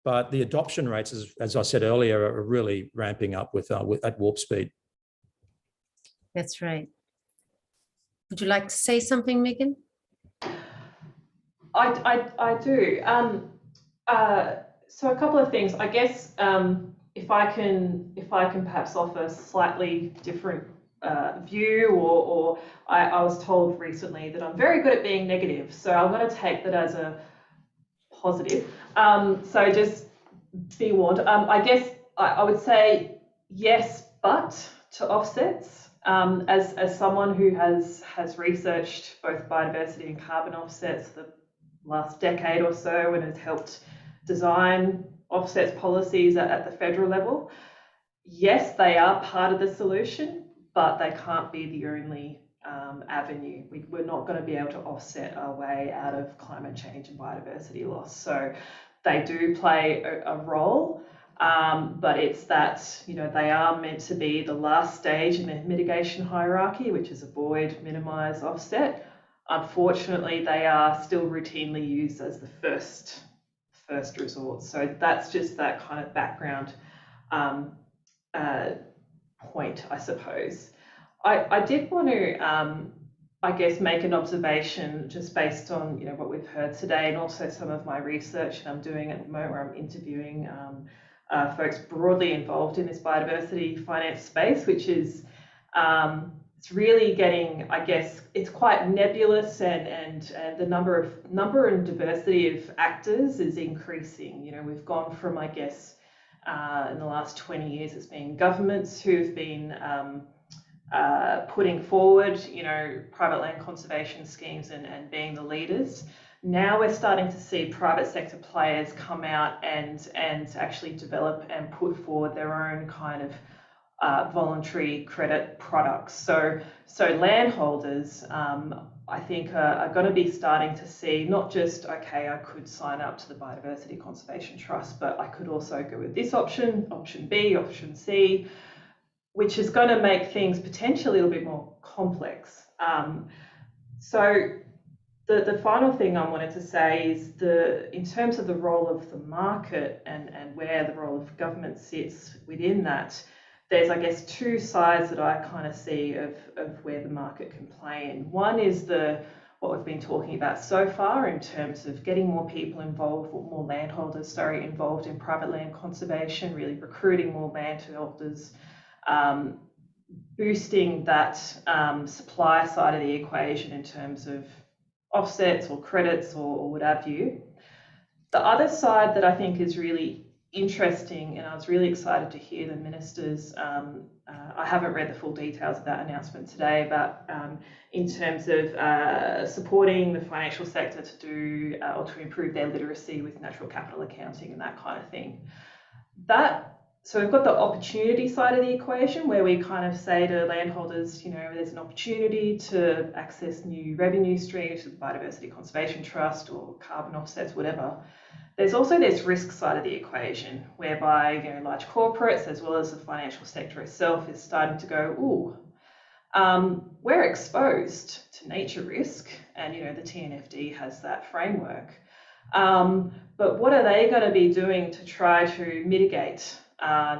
but the adoption rates, as I said earlier, are really ramping up at warp speed. That's right. Would you like to say something, Megan? I do. So a couple of things. I guess if I can perhaps offer a slightly different view, or I was told recently that I'm very good at being negative, so I'm going to take that as a positive. So just be warned. I guess I would say yes, but to offsets. As someone who has researched both biodiversity and carbon offsets the last decade or so and has helped design offsets policies at the federal level, yes, they are part of the solution, but they can't be the only avenue. We're not going to be able to offset our way out of climate change and biodiversity loss. So they do play a role, but it's that, they are meant to be the last stage in the mitigation hierarchy, which is avoid, minimize, offset. Unfortunately, they are still routinely used as the first resort. So that's just that kind of background point, I suppose. I did want to, I guess, make an observation just based on what we've heard today, and also some of my research that I'm doing at the moment, where I'm interviewing folks broadly involved in this biodiversity finance space, which is it's really getting, I guess, it's quite nebulous, and the number and diversity of actors is increasing. We've gone from, I guess, in the last 20 years, it's been governments who've been putting forward, private land conservation schemes and being the leaders. Now we're starting to see private sector players come out and actually develop and put forward their own kind of voluntary credit products. So landholders, I think, are going to be starting to see not just, okay, I could sign up to the Biodiversity Conservation Trust, but I could also go with this option, option B, option C, which is going to make things potentially a little bit more complex. So the final thing I wanted to say is in terms of the role of the market and where the role of government sits within that, there's, I guess, two sides that I kind of see of where the market can play in. One is what we've been talking about so far in terms of getting more people involved, or more landholders, involved in private land conservation, really recruiting more landholders, boosting that supply side of the equation in terms of offsets or credits or what have you. The other side that I think is really interesting, and I was really excited to hear the ministers, I haven't read the full details of that announcement today, but in terms of supporting the financial sector to do or to improve their literacy with natural capital accounting and that kind of thing. So we've got the opportunity side of the equation, where we kind of say to landholders, there's an opportunity to access new revenue streams, the Biodiversity Conservation Trust or carbon offsets, whatever. There's also this risk side of the equation, whereby large corporates, as well as the financial sector itself, is starting to go, we're exposed to nature risk, and the TNFD has that framework. But what are they going to be doing to try to mitigate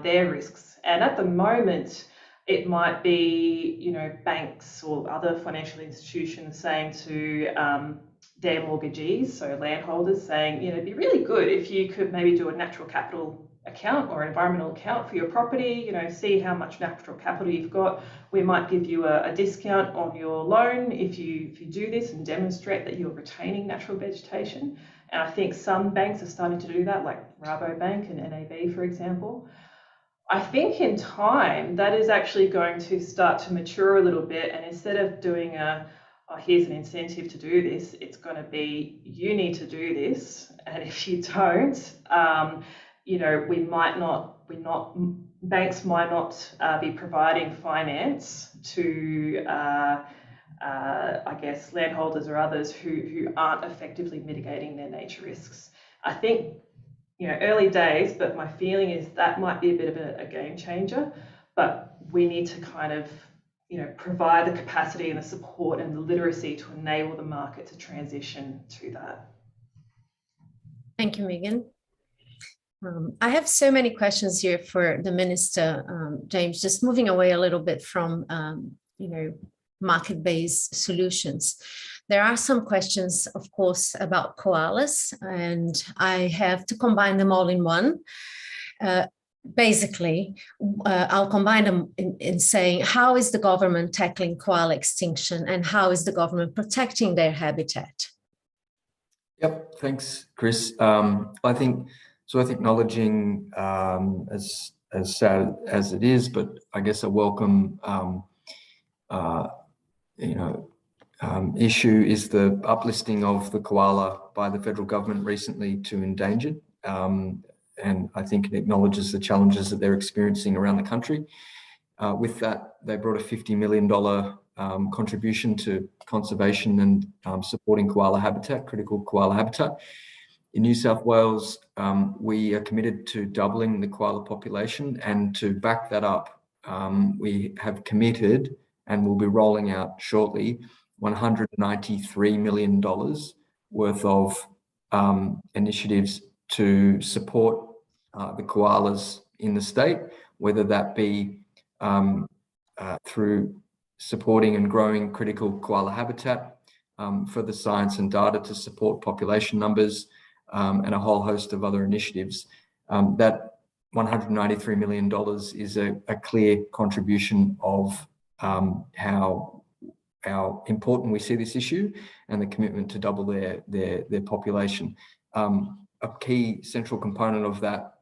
their risks? And at the moment, it might be banks or other financial institutions saying to their mortgagees, so landholders, saying it'd be really good if you could maybe do a natural capital account or environmental account for your property, see how much natural capital you've got. We might give you a discount on your loan if you do this and demonstrate that you're retaining natural vegetation. And I think some banks are starting to do that, like Rabobank and NAB, for example. I think in time, that is actually going to start to mature a little bit. And instead of doing here's an incentive to do this, it's going to be, you need to do this. And if you don't, banks might not be providing finance to, I guess, landholders or others who aren't effectively mitigating their nature risks. I think, early days, but my feeling is that might be a bit of a game changer, but we need to kind of, provide the capacity and the support and the literacy to enable the market to transition to that. Thank you, Megan. I have so many questions here for the Minister, James, just moving away a little bit from, market-based solutions. There are some questions, of course, about koalas, and I have to combine them all in one. Basically, I'll combine them in saying, how is the government tackling koala extinction, and how is the government protecting their habitat? Yep, thanks, Chris. I think it's worth acknowledging, as sad as it is, but I guess a welcome issue is the uplisting of the koala by the federal government recently to endangered. And I think it acknowledges the challenges that they're experiencing around the country. With that, they brought a $50 million contribution to conservation and supporting koala habitat, critical koala habitat. In New South Wales, we are committed to doubling the koala population, and to back that up, we have committed and will be rolling out shortly $193 million worth of initiatives to support the koalas in the state, whether that be through supporting and growing critical koala habitat, further science and data to support population numbers, and a whole host of other initiatives. That $193 million is a clear contribution of how important we see this issue and the commitment to double their population. A key central component of that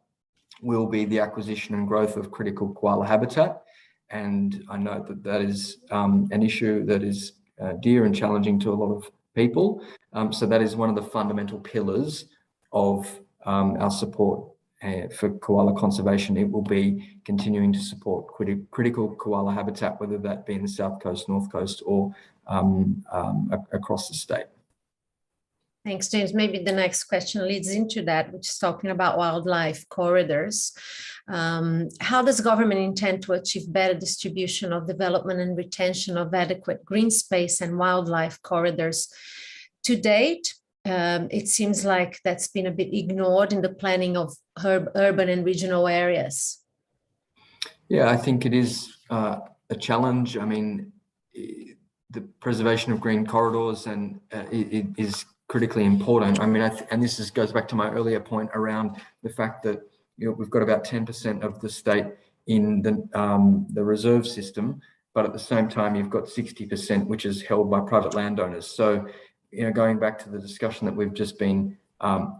will be the acquisition and growth of critical koala habitat. And I know that that is an issue that is dear and challenging to a lot of people. So that is one of the fundamental pillars of our support for koala conservation. It will be continuing to support critical koala habitat, whether that be in the South Coast, North Coast, or across the state. Thanks, James. Maybe the next question leads into that, which is talking about wildlife corridors. How does government intend to achieve better distribution of development and retention of adequate green space and wildlife corridors? To date, it seems like that's been a bit ignored in the planning of urban and regional areas. Yeah, I think it is a challenge. I mean, the preservation of green corridors and it is critically important. I mean, and this goes back to my earlier point around the fact that we've got about 10% of the state in the reserve system, but at the same time you've got 60% which is held by private landowners. So, going back to the discussion that we've just been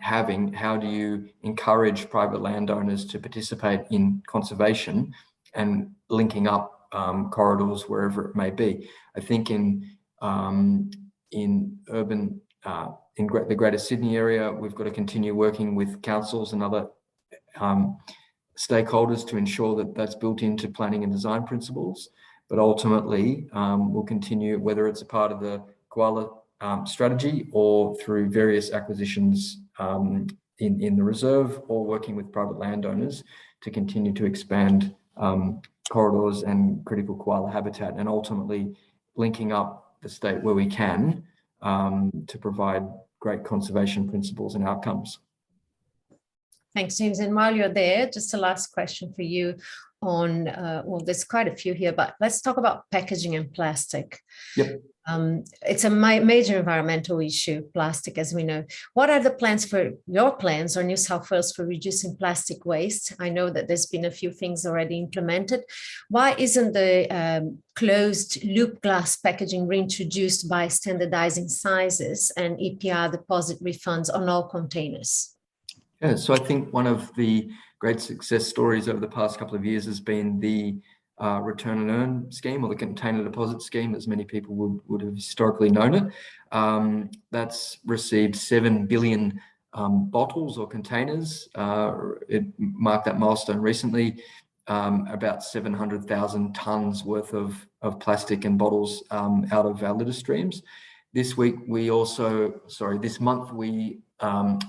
having, how do you encourage private landowners to participate in conservation and linking up corridors wherever it may be? I think in urban in the Greater Sydney area, we've got to continue working with councils and other stakeholders to ensure that that's built into planning and design principles. But ultimately, we'll continue, whether it's a part of the koala strategy or through various acquisitions in the reserve, or working with private landowners to continue to expand corridors and critical koala habitat, and ultimately linking up the state where we can to provide great conservation principles and outcomes. Thanks, James. And while you're there, just a last question for you on, well, there's quite a few here, but let's talk about packaging and plastic. Yep. It's a major environmental issue, plastic, as we know. What are the plans for your plans or New South Wales for reducing plastic waste? I know that there's been a few things already implemented. Why isn't the closed loop glass packaging reintroduced by standardizing sizes and EPR deposit refunds on all containers? Yeah, so I think one of the great success stories over the past couple of years has been the return and earn scheme, or the container deposit scheme, as many people would have historically known it. That's received 7 billion bottles or containers. It marked that milestone recently. About 700,000 tonnes worth of plastic and bottles out of our litter streams. This month we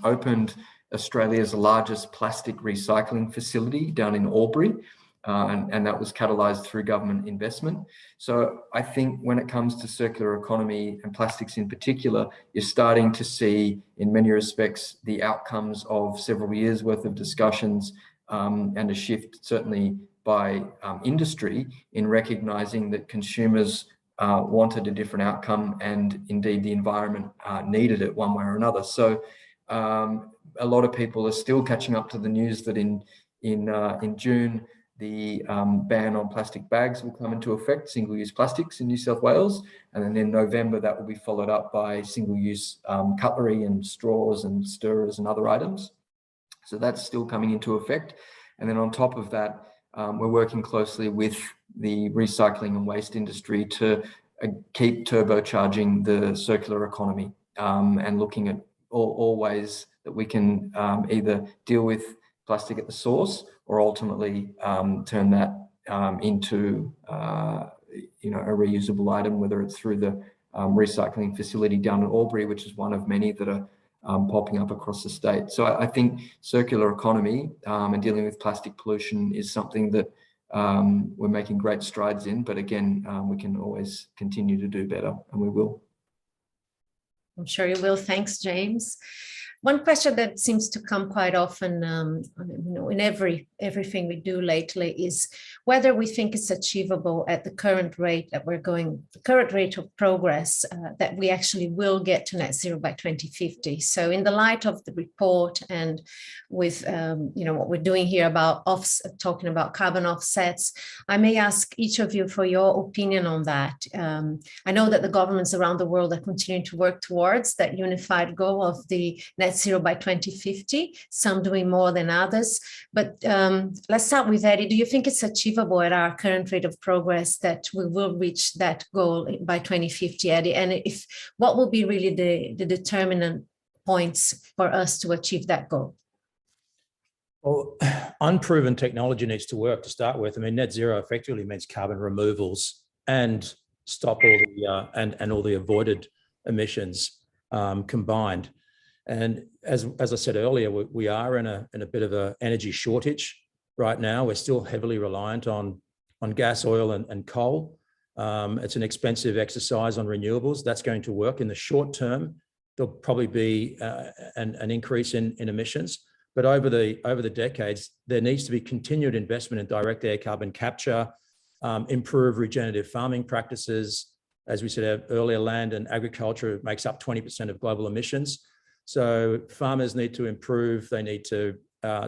opened Australia's largest plastic recycling facility down in Albury. And that was catalysed through government investment. So I think when it comes to circular economy and plastics in particular, you're starting to see, in many respects, the outcomes of several years worth of discussions and a shift, certainly by industry, in recognising that consumers wanted a different outcome, and indeed the environment needed it one way or another. So a lot of people are still catching up to the news that in June, the ban on plastic bags will come into effect, single-use plastics in New South Wales. And then in November, that will be followed up by single-use cutlery and straws and stirrers and other items. So that's still coming into effect. And then on top of that, we're working closely with the recycling and waste industry to keep turbocharging the circular economy and looking at all ways that we can either deal with plastic at the source, or ultimately turn that into a reusable item, whether it's through the recycling facility down in Albury, which is one of many that are popping up across the state. So I think circular economy and dealing with plastic pollution is something that we're making great strides in, but again, we can always continue to do better, and we will. I'm sure you will. Thanks, James. One question that seems to come quite often, in everything we do lately, is whether we think it's achievable at the current rate that we're going, the current rate of progress, that we actually will get to net zero by 2050. So, in the light of the report and with what we're doing here about talking about carbon offsets, I may ask each of you for your opinion on that. I know that the governments around the world are continuing to work towards that unified goal of the net zero by 2050, some doing more than others. But let's start with Eddie. Do you think it's achievable at our current rate of progress that we will reach that goal by 2050, Eddie? And what will be really the determinant points for us to achieve that goal? Well, unproven technology needs to work to start with. I mean, net zero effectively means carbon removals and stop all the all the avoided emissions combined. And as I said earlier, we are in a bit of an energy shortage right now. We're still heavily reliant on gas, oil, and coal. It's an expensive exercise on renewables. That's going to work in the short term. There'll probably be an increase in emissions, but over the decades, there needs to be continued investment in direct air carbon capture, improve regenerative farming practices. As we said earlier, land and agriculture makes up 20% of global emissions. So farmers need to improve. They need to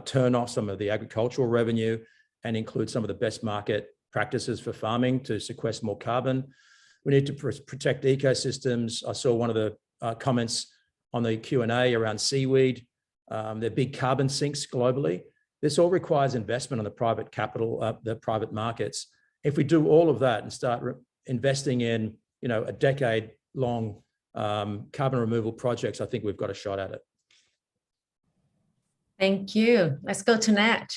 turn off some of the agricultural revenue and include some of the best market practices for farming to sequester more carbon. We need to protect ecosystems. I saw one of the comments on the Q&A around seaweed. They're big carbon sinks globally. This all requires investment on the private capital, the private markets. If we do all of that and start investing in, a decade-long carbon removal projects, I think we've got a shot at it. Thank you. Let's go to Nat.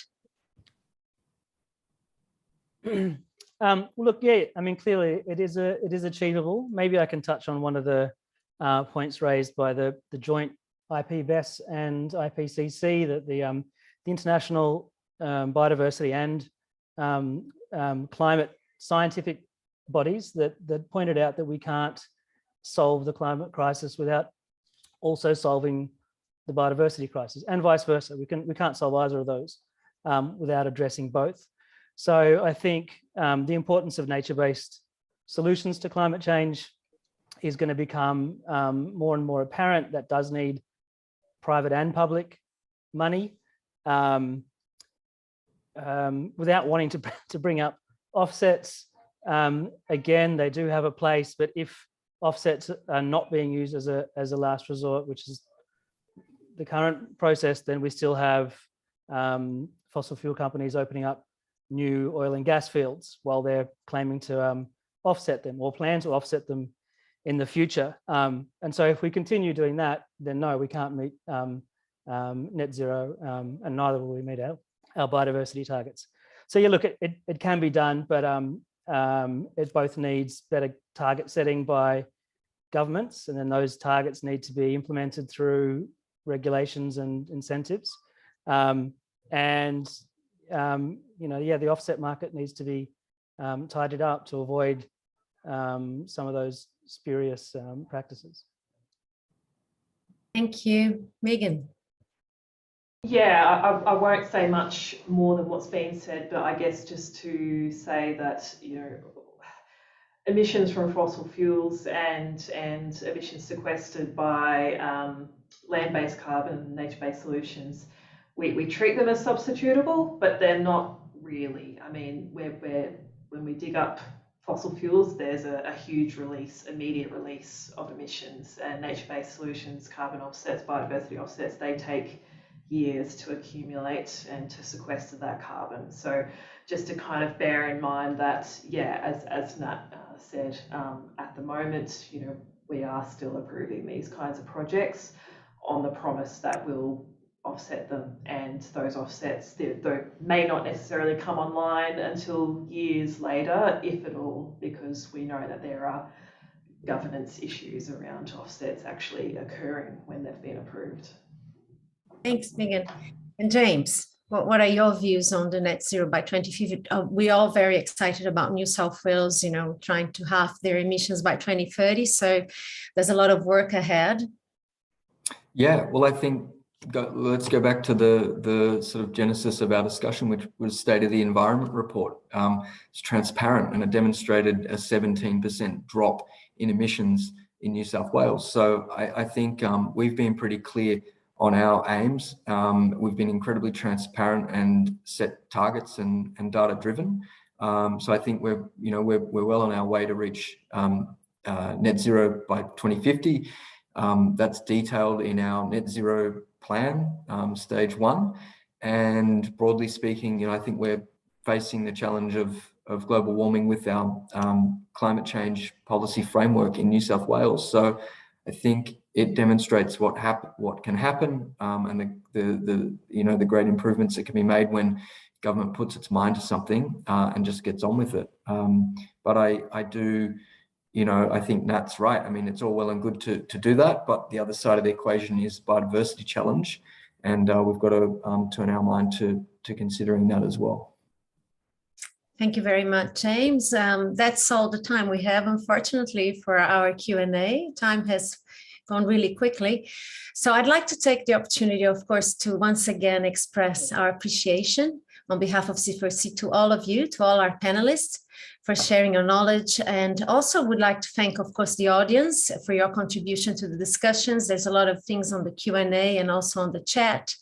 Look, yeah, I mean, clearly it is achievable. Maybe I can touch on one of the points raised by the joint IPBES and IPCC, that the international biodiversity and climate scientific bodies that pointed out that we can't solve the climate crisis without also solving the biodiversity crisis, and vice versa. We can't solve either of those without addressing both. So I think the importance of nature-based solutions to climate change is going to become more and more apparent. That does need private and public money. Without wanting to bring up offsets, again, they do have a place, but if offsets are not being used as a last resort, which is the current process, then we still have fossil fuel companies opening up new oil and gas fields while they're claiming to offset them or plan to offset them in the future. And so if we continue doing that, then no, we can't meet net zero, and neither will we meet our biodiversity targets. So yeah, look, it can be done, but it both needs better target setting by governments, and then those targets need to be implemented through regulations and incentives. The offset market needs to be tidied up to avoid some of those spurious practices. Thank you. Megan. Yeah, I won't say much more than what's been said, but I guess just to say that, emissions from fossil fuels and emissions sequestered by land-based carbon, nature-based solutions, we treat them as substitutable, but they're not really. I mean, when we dig up fossil fuels, there's a huge immediate release of emissions, and nature-based solutions, carbon offsets, biodiversity offsets, they take years to accumulate and to sequester that carbon. So just to kind of bear in mind that, yeah, as Nat said, at the moment, we are still approving these kinds of projects on the promise that we'll offset them, and those offsets they may not necessarily come online until years later, if at all, because we know that there are governance issues around offsets actually occurring when they've been approved. Thanks, Megan. And James, what are your views on the net zero by 2050? We're all very excited about New South Wales, trying to halve their emissions by 2030. So there's a lot of work ahead. Yeah, well, I think let's go back to the sort of genesis of our discussion, which was State of the Environment report. It's transparent, and it demonstrated a 17% drop in emissions in New South Wales. So I think we've been pretty clear on our aims. We've been incredibly transparent and set targets and data driven. So I think we're well on our way to reach net zero by 2050. That's detailed in our net zero plan, stage 1. And broadly speaking, I think we're facing the challenge of global warming with our climate change policy framework in New South Wales. So I think it demonstrates what can happen, and the great improvements that can be made when government puts its mind to something and just gets on with it. But I do. I think Nat's right. I mean, it's all well and good to do that, but the other side of the equation is biodiversity challenge, and we've got to turn our mind to considering that as well. Thank you very much, James. That's all the time we have, unfortunately, for our Q&A. Time has gone really quickly. So I'd like to take the opportunity, of course, to once again express our appreciation on behalf of C4C to all of you, to all our panelists, for sharing your knowledge, and also would like to thank, of course, the audience for your contribution to the discussions. There's a lot of things on the Q&A and also on the chat.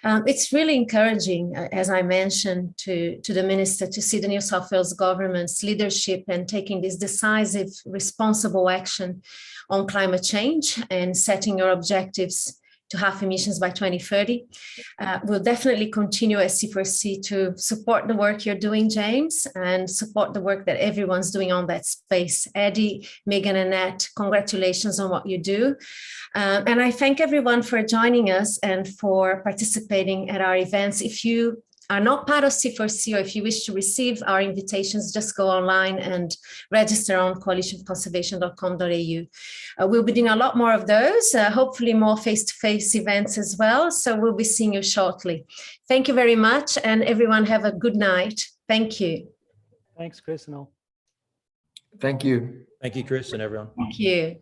It's really encouraging, as I mentioned, to the Minister to see the New South Wales government's leadership and taking this decisive, responsible action on climate change and setting your objectives to halve emissions by 2030. We'll definitely continue as C4C to support the work you're doing, James, and support the work that everyone's doing on that space. Eddie, Megan, and Nat, congratulations on what you do. And I thank everyone for joining us and for participating at our events. If you are not part of C4C, or if you wish to receive our invitations, just go online and register on coalitionconservation.com.au. We'll be doing a lot more of those, hopefully more face-to-face events as well. So we'll be seeing you shortly. Thank you very much, and everyone have a good night. Thank you. Thanks, Chris and all. Thank you. Thank you, Chris, and everyone. Thank you.